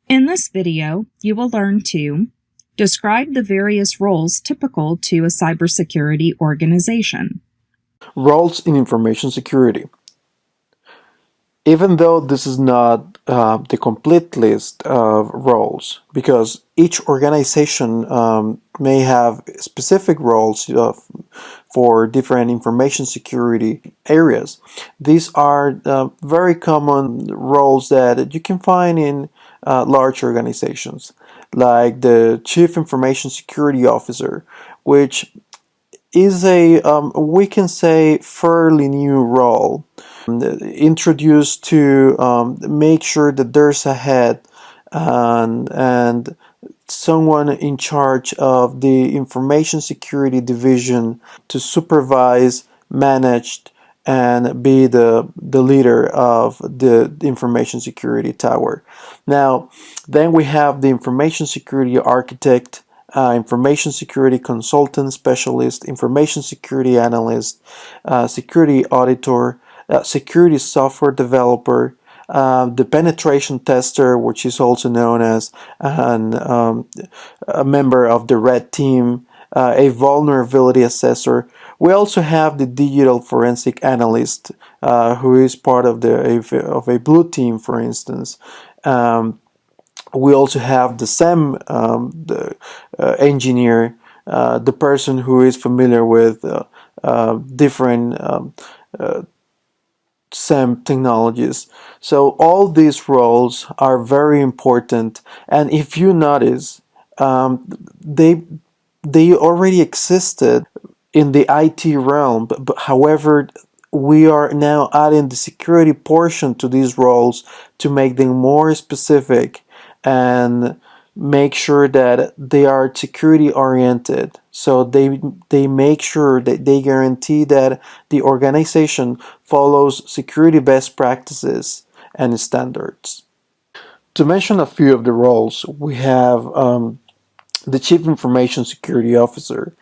In this video, you will learn to describe the various roles typical to a cybersecurity organization. Roles in information security. Even though this is not the complete list of roles, because each organization may have specific roles for different information security areas. These are very common roles that you can find in large organizations, like the Chief Information Security Officer, which is a, we can say, fairly new role, introduced to make sure that there's a head and someone in charge of the information security division to supervise, manage, and be the leader of the information security tower. Now, then we have the information security architect, information security consultant specialist, information security analyst, security auditor, security software developer, the penetration tester, which is also known as a member of the red team, a vulnerability assessor. We also have the digital forensic analyst, who is part of a blue team, for instance. We also have the SEM, the engineer, the person who is familiar with different SEM technologies. So all these roles are very important, and if you notice, they already existed in the IT realm, but however, we are now adding the security portion to these roles to make them more specific and make sure that they are security oriented. So they make sure that they guarantee that the organization follows security best practices and standards. To mention a few of the roles, we have the Chief Information Security Officer.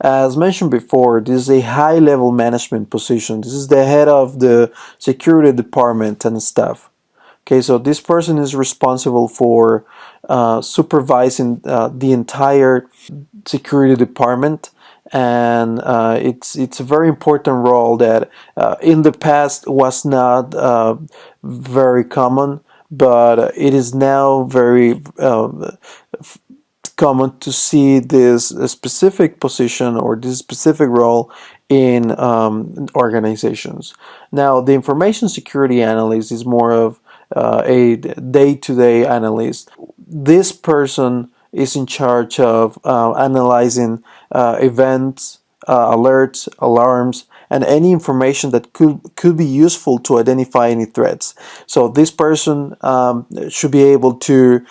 As mentioned before, this is a high-level management position. This is the head of the security department and staff. Okay, so this person is responsible for supervising the entire security department, and it's a very important role that in the past was not very common, but it is now very common to see this specific position or this specific role in organizations. Now, the information security analyst is more of a day-to-day analyst. This person is in charge of analyzing events, alerts, alarms, and any information that could be useful to identify any threats. So this person should be able to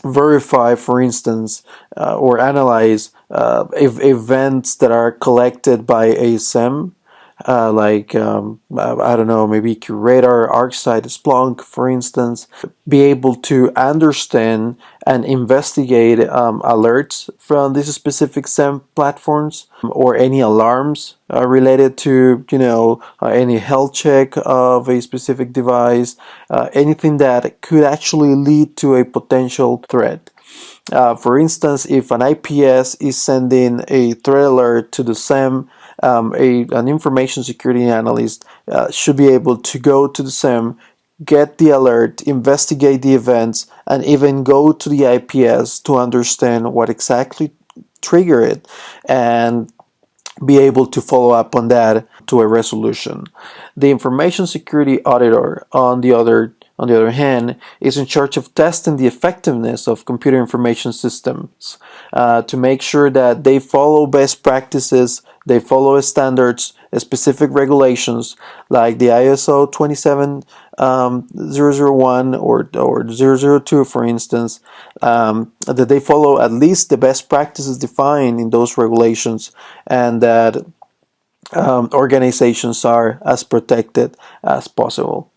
verify, for instance, or analyze events that are collected by a SEM, like I don't know, maybe QRadar, ArcSight, Splunk, for instance. Be able to understand and investigate alerts from these specific SEM platforms, or any alarms related to, any health check of a specific device, anything that could actually lead to a potential threat. For instance, if an IPS is sending a threat alert to the SEM, an information security analyst should be able to go to the SEM, get the alert, investigate the events, and even go to the IPS to understand what exactly triggered it and be able to follow up on that to a resolution. The information security auditor, on the other hand, is in charge of testing the effectiveness of computer information systems to make sure that they follow best practices, they follow standards, specific regulations like the ISO 27001 or 002, for instance, that they follow at least the best practices defined in those regulations, and that organizations are as protected as possible.